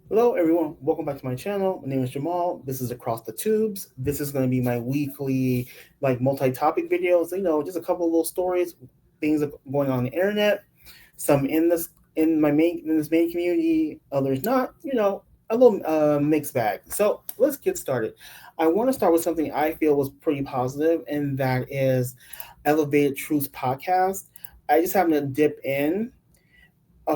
Hello, everyone. Welcome back to my channel. My name is Jamal. This is Across the Tubes. This is going to be my weekly, multi-topic videos. Just a couple of little stories, things that are going on the internet. Some in this main community, others not. A little mixed bag. So let's get started. I want to start with something I feel was pretty positive, and that is Elevated Truth podcast. I just happened to dip in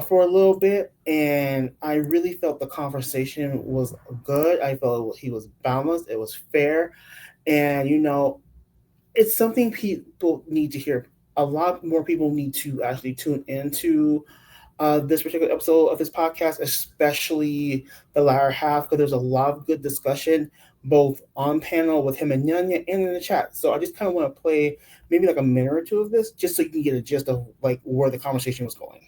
for a little bit, and I really felt the conversation was good. I felt he was balanced, it was fair, and it's something people need to hear. A lot more people need to actually tune into this particular episode of this podcast, especially the latter half, because there's a lot of good discussion both on panel with him and Nyanya and in the chat. So I just kind of want to play maybe like a minute or two of this just so you can get a gist of like where the conversation was going.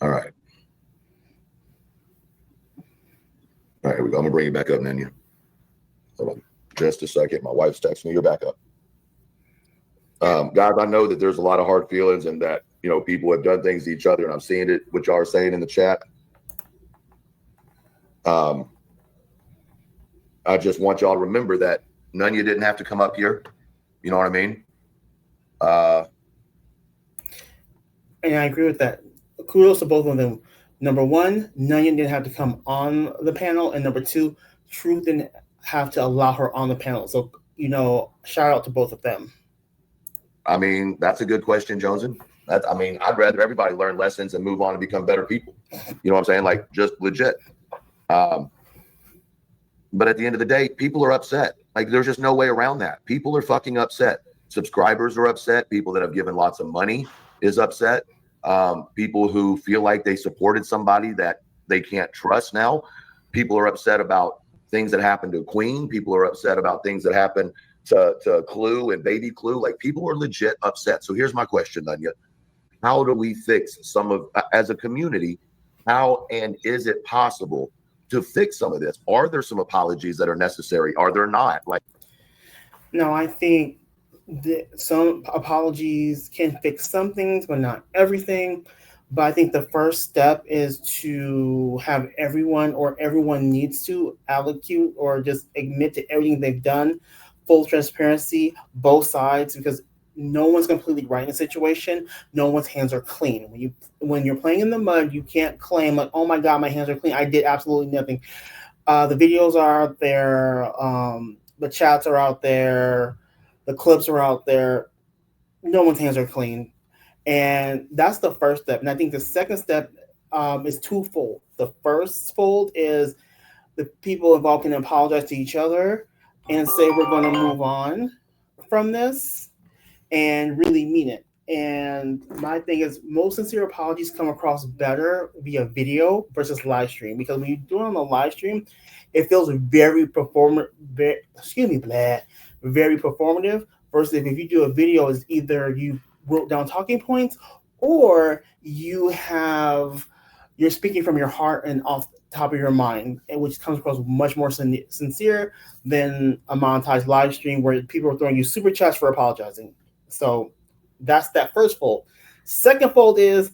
All right. All right, here we go. I'm gonna bring you back up, Nanya. Hold on just a second. My wife's texting me. You're back up. Guys, I know that there's a lot of hard feelings and that, people have done things to each other, and I'm seeing it, what y'all are saying in the chat. Um, I just want y'all to remember that Nanya didn't have to come up here. You know what I mean? And I agree with that. Kudos to both of them. Number one, Nunyan didn't have to come on the panel, and number two, Truth didn't have to allow her on the panel. So, shout out to both of them. I mean, that's a good question, Johnson. I'd rather everybody learn lessons and move on and become better people. You know what I'm saying? Like, just legit. But at the end of the day, people are upset. Like, there's just no way around that. People are fucking upset. Subscribers are upset. People that have given lots of money is upset. People who feel like they supported somebody that they can't trust now. People are upset about things that happened to Queen. People are upset about things that happened to Clue and Baby Clue. Like, people are legit upset. So here's my question, Anya. How do we fix some of, as a community, how and is it possible to fix some of this? Are there some apologies that are necessary? Are there not? Like, No, I think some apologies can fix some things, but not everything. But I think the first step is to have everyone, or everyone needs to allocate or just admit to everything they've done, full transparency, both sides, because no one's completely right in a situation. No one's hands are clean. When you're playing in the mud, you can't claim like, oh my god, my hands are clean. I did absolutely nothing. The videos are out there. The chats are out there. The clips are out there. No one's hands are clean, and that's the first step. And I think the second step is twofold. The first fold is the people involved can apologize to each other and say we're going to move on from this and really mean it. And my thing is, most sincere apologies come across better via video versus live stream, because when you do it on the live stream, it feels very very performative. Versus if you do a video, is either you wrote down talking points, or you're speaking from your heart and off the top of your mind, which comes across much more sincere than a monetized live stream where people are throwing you super chats for apologizing. So that's that first fold. Second fold is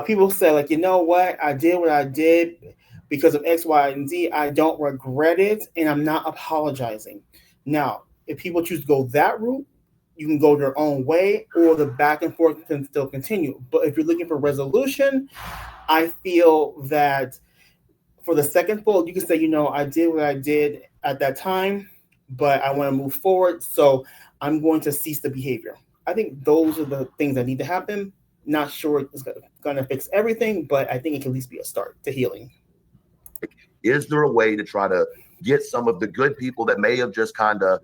people say, like, you know what I did because of X, Y, and Z. I don't regret it, and I'm not apologizing. Now, if people choose to go that route, you can go your own way, or the back and forth can still continue. But if you're looking for resolution, I feel that for the second fold, you can say, I did what I did at that time, but I want to move forward. So I'm going to cease the behavior. I think those are the things that need to happen. Not sure it's going to fix everything, but I think it can at least be a start to healing. is there a way to try to get some of the good people that may have just kind of,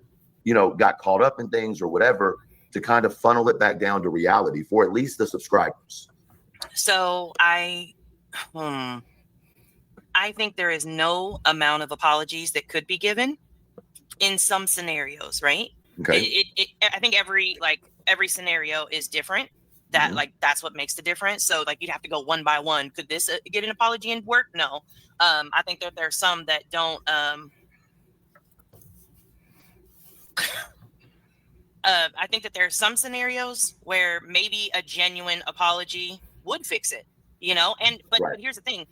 got caught up in things or whatever, to kind of funnel it back down to reality for at least the subscribers? So I think there is no amount of apologies that could be given in some scenarios, right? Okay. I think every scenario is different. That that's what makes the difference. So like you'd have to go one by one. Could this get an apology and work? No. I think that there are some that don't I think that there are some scenarios where maybe a genuine apology would fix it, but Right. here's the thing.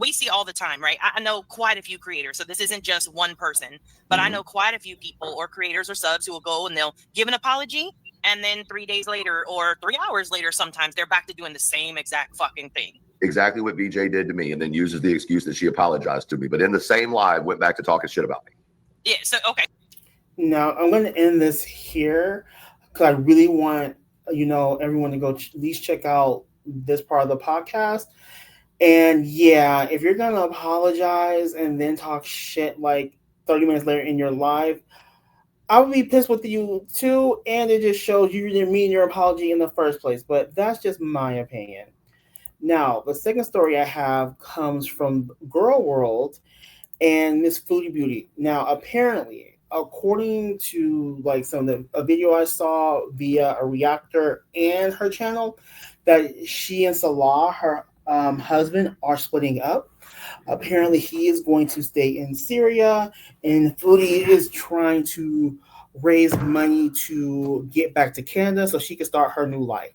We see all the time, right? I know quite a few creators, so this isn't just one person, but I know quite a few people or creators or subs who will go and they'll give an apology, and then 3 days later or 3 hours later, sometimes they're back to doing the same exact fucking thing. Exactly what BJ did to me, and then uses the excuse that she apologized to me, but in the same live went back to talking shit about me. Yeah, so okay. Now I'm going to end this here because I really want everyone to go at least check out this part of the podcast. And yeah, if you're gonna apologize and then talk shit like 30 minutes later in your live, I would be pissed with you too. And it just shows you didn't mean your apology in the first place. But that's just my opinion. Now, the second story I have comes from Girl World and Miss Foodie Beauty. Now, apparently, according to like a video I saw via a reactor and her channel, that she and Salah, her husband, are splitting up. Apparently, he is going to stay in Syria, and Foodie is trying to raise money to get back to Canada so she can start her new life.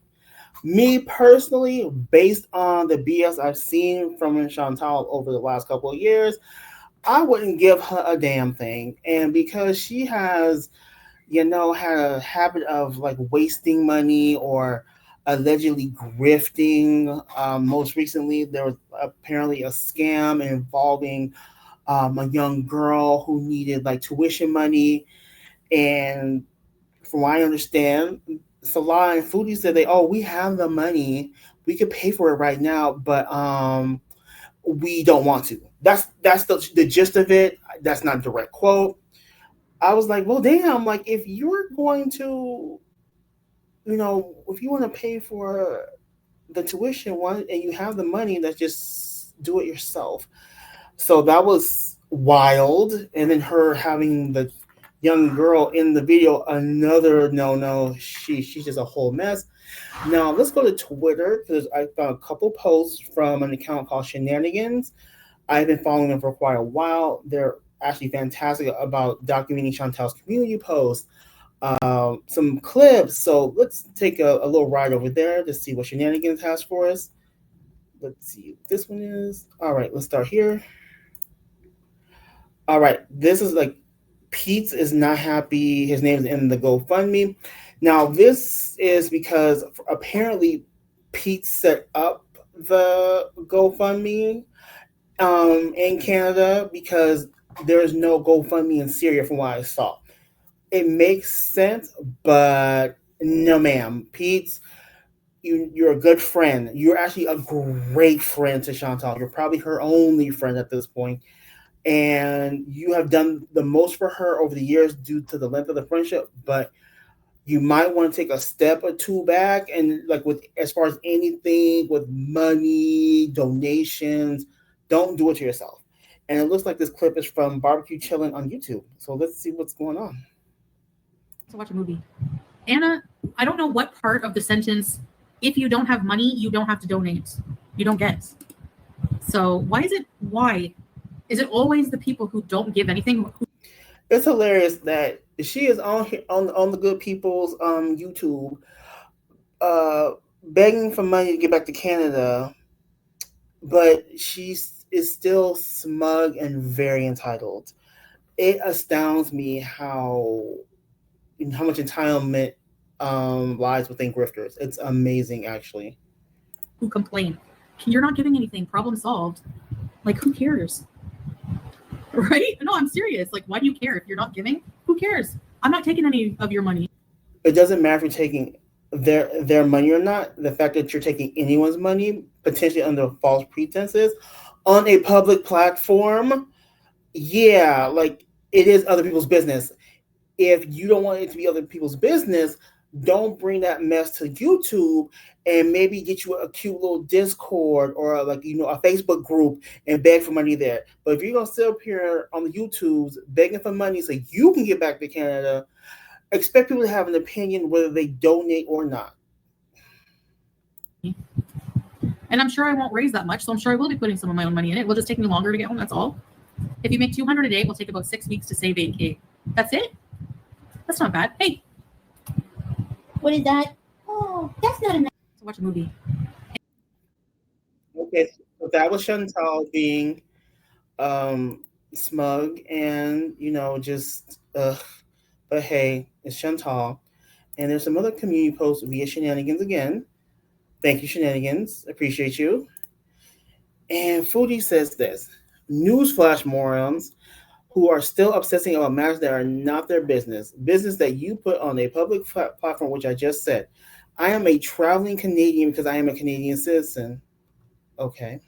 Me personally, based on the BS I've seen from Chantal over the last couple of years, I wouldn't give her a damn thing. And because she has, had a habit of like wasting money or allegedly grifting. Most recently, there was apparently a scam involving a young girl who needed like tuition money. And from what I understand, Salah and Foodie said we have the money, we could pay for it right now, but we don't want to. That's the gist of it. That's not a direct quote. I was like, well, damn, like if you're going to, if you want to pay for the tuition one and you have the money, let's just do it yourself. So that was wild. And then her having the young girl in the video, another no. She's just a whole mess. Now let's go to Twitter because I found a couple posts from an account called Shenanigans. I've been following them for quite a while. They're actually fantastic about documenting Chantal's community posts, some clips. So let's take a little ride over there to see what Shenanigans has for us. Let's see what this one is. All right, let's start here. All right, this is like Pete is not happy. His name is in the GoFundMe. Now, this is because apparently Pete set up the GoFundMe in Canada because there's no GoFundMe in Syria from what I saw. It makes sense, but no, ma'am. Pete, you're a good friend. You're actually a great friend to Chantal. You're probably her only friend at this point. And you have done the most for her over the years due to the length of the friendship, but you might want to take a step or two back and like with as far as anything with money, donations, don't do it to yourself. And it looks like this clip is from Barbecue Chillin' on YouTube. So let's see what's going on. To watch a movie. Anna, I don't know what part of the sentence, if you don't have money, you don't have to donate. You don't get. So why is it always the people who don't give anything? It's hilarious that she is on the Good People's YouTube begging for money to get back to Canada, but she is still smug and very entitled. It astounds me how much entitlement lies within grifters. It's amazing, actually. Who complain? You're not giving anything. Problem solved. Like, who cares? Right? No, I'm serious. Like, why do you care if you're not giving? Who cares? I'm not taking any of your money. It doesn't matter if you're taking their money or not. The fact that you're taking anyone's money, potentially under false pretenses, on a public platform, yeah, like it is other people's business. If you don't want it to be other people's business, don't bring that mess to YouTube and maybe get you a cute little Discord or like a Facebook group and beg for money there. But if you're gonna sit up here on the YouTubes begging for money so you can get back to Canada, expect people to have an opinion whether they donate or not. And I'm sure I won't raise that much, so I'm sure I will be putting some of my own money in it. It will just take me longer to get home. That's all. If you make $200 a day, it will take about 6 weeks to save $8K. That's it. That's not bad. Hey, What is that? Oh, that's not a nice to watch a movie. Okay, so that was Chantal being um smug and just but hey, it's Chantal. And there's some other community posts via Shenanigans again. Thank you, Shenanigans. Appreciate you. And Foodie says this: Newsflash, morons who are still obsessing about matters that are not their business that you put on a public platform, which I just said. I am a traveling Canadian because I am a Canadian citizen. Okay.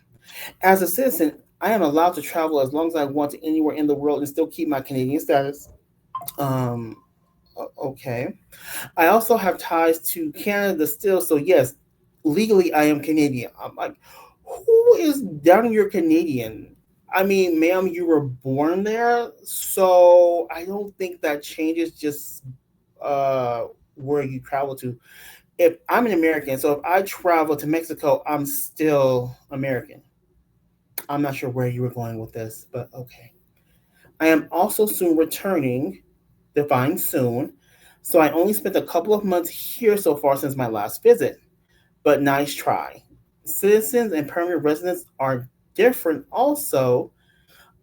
As a citizen, I am allowed to travel as long as I want to anywhere in the world and still keep my Canadian status. Um, okay. I also have ties to Canada still, so yes, legally I am Canadian. I'm like, who is doubting you're Canadian? I mean, ma'am, you were born there, so I don't think that changes just uh where you travel to. If I'm an American, so if I travel to Mexico, I'm still American. I'm not sure where you were going with this, but okay. I am also soon returning, define soon, so I only spent a couple of months here so far since my last visit, but nice try. Citizens and permanent residents are different also.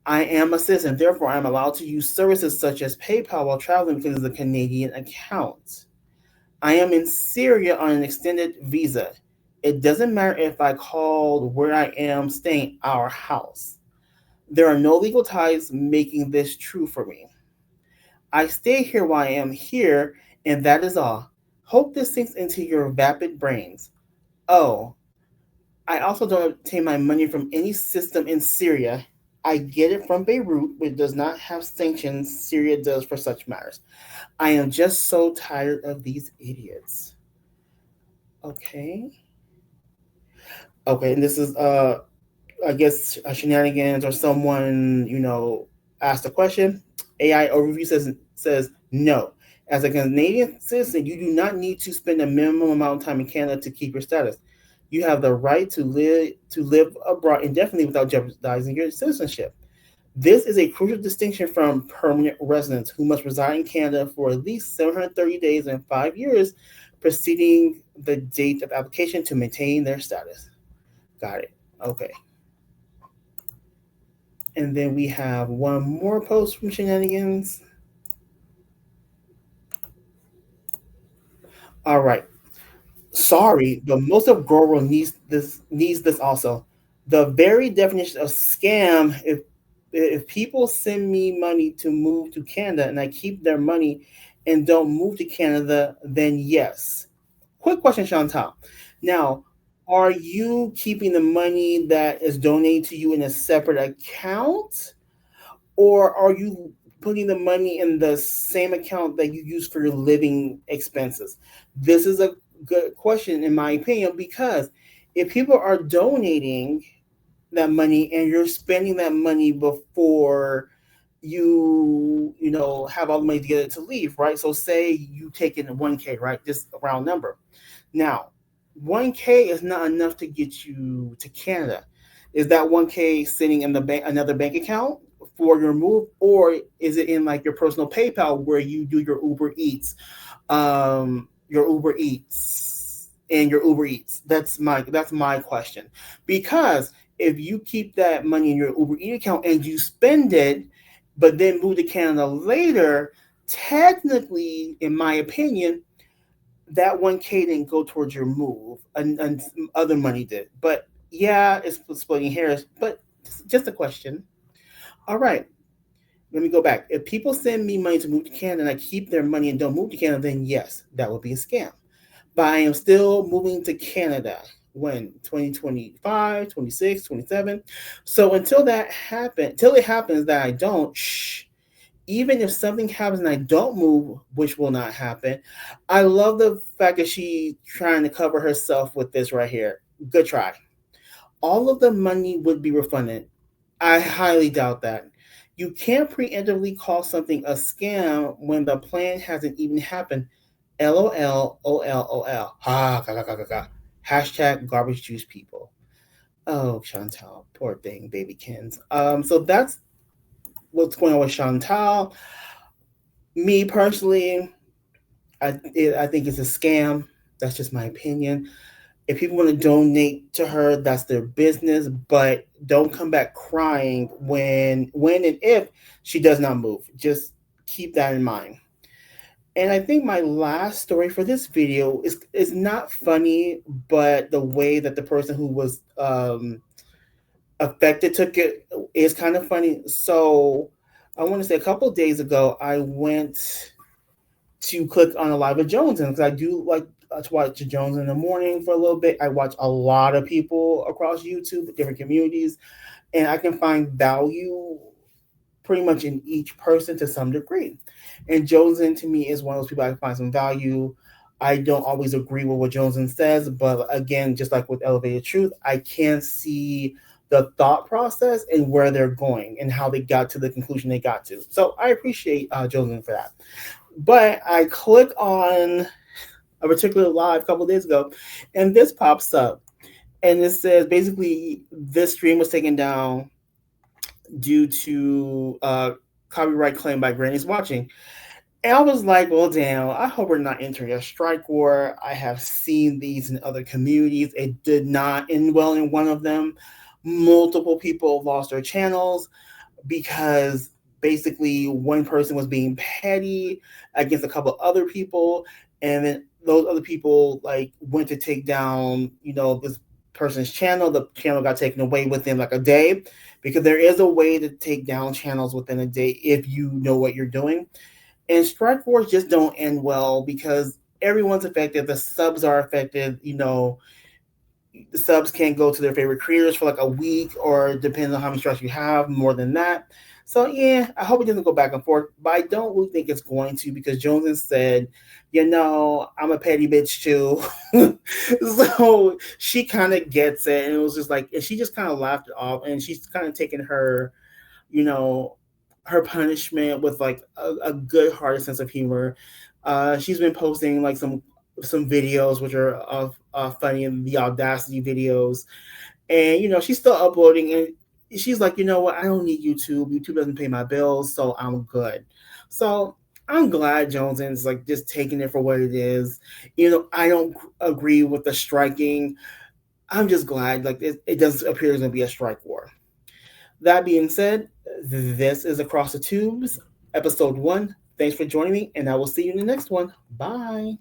I am a citizen, therefore I am allowed to use services such as PayPal while traveling because it's a Canadian account. I am in Syria on an extended visa. It doesn't matter if I called where I am staying our house. There are no legal ties making this true for me. I stay here while I am here, and that is all. Hope this sinks into your vapid brains. Oh, I also don't obtain my money from any system in Syria. I get it from Beirut, which does not have sanctions Syria does for such matters. I am just so tired of these idiots. Okay. Okay, and this is I guess shenanigans or someone asked a question. AI overview says no. As a Canadian citizen, you do not need to spend a minimum amount of time in Canada to keep your status. You have the right to live abroad indefinitely without jeopardizing your citizenship. This is a crucial distinction from permanent residents who must reside in Canada for at least 730 days and 5 years preceding the date of application to maintain their status. Got it. Okay. And then we have one more post from Shenanigans. All right. Sorry, but most of Goro needs this also. The very definition of scam, if people send me money to move to Canada and I keep their money and don't move to Canada, then yes. Quick question, Chantal. Now, are you keeping the money that is donated to you in a separate account? Or are you putting the money in the same account that you use for your living expenses? This is a good question, in my opinion, because if people are donating that money and you're spending that money before you have all the money together to leave, right? So say you take in 1K, right? Just a round number. Now, 1K is not enough to get you to Canada. Is that 1K sitting in the bank, another bank account for your move, or is it in like your personal PayPal where you do your Uber Eats? That's my question. Because if you keep that money in your Uber Eats account and you spend it, but then move to Canada later, technically, in my opinion, that 1K didn't go towards your move, and other money did. But yeah, it's splitting hairs. But just a question. All right, let me go back. If people send me money to move to Canada and I keep their money and don't move to Canada, then yes, that would be a scam. But I am still moving to Canada when 2025, 26, 27. So until it happens that I don't, even if something happens and I don't move, which will not happen, I love the fact that she trying to cover herself with this right here. Good try. All of the money would be refunded. I highly doubt that. You can't preemptively call something a scam when the plan hasn't even happened. LOL, OLOL. Ha, ga, ga, ga, ga, ga. Hashtag garbage juice people. Oh, Chantal, poor thing, baby Kins. So that's what's going on with Chantal. Me personally, I think it's a scam. That's just my opinion. If people want to donate to her, that's their business, but don't come back crying when and if she does not move. Just keep that in mind. And I think my last story for this video is not funny, but the way that the person who was affected took it is kind of funny. So I want to say a couple of days ago, I went to click on a live of Jones because I do like to watch Jones in the morning for a little bit. I watch a lot of people across YouTube, different communities, and I can find value pretty much in each person to some degree. And Josen to me is one of those people I can find some value. I don't always agree with what Josen says, but again, just like with Elevated Truth, I can see the thought process and where they're going and how they got to the conclusion they got to. So I appreciate Josen for that. But I click on a particular live a couple of days ago, and this pops up, and it says basically this stream was taken down due to copyright claim by Granny's Watching. And I was like, well, damn, I hope we're not entering a strike war. I have seen these in other communities. It did not end well in one of them. Multiple people lost their channels because basically one person was being petty against a couple other people. And then those other people like went to take down, this person's channel. The channel got taken away within like a day because there is a way to take down channels within a day if you know what you're doing. And strike wars just don't end well because everyone's affected. The subs are affected. The subs can't go to their favorite creators for like a week, or depending on how many strikes you have, more than that. So yeah, I hope it doesn't go back and forth, but I don't really think it's going to because Jones said, I'm a petty bitch too. So she kind of gets it, and it was just like, and she just kind of laughed it off, and she's kind of taken her, her punishment with like a good-hearted sense of humor. She's been posting like some videos which are funny, and the Audacity videos, and she's still uploading, and she's like, what, I don't need YouTube doesn't pay my bills, so I'm good. So I'm glad Jones is like just taking it for what it is. I don't agree with the striking. I'm just glad like it doesn't appear there's going to be a strike war. That being said, this is Across the Tubes, episode 1. Thanks for joining me, and I will see you in the next one. Bye.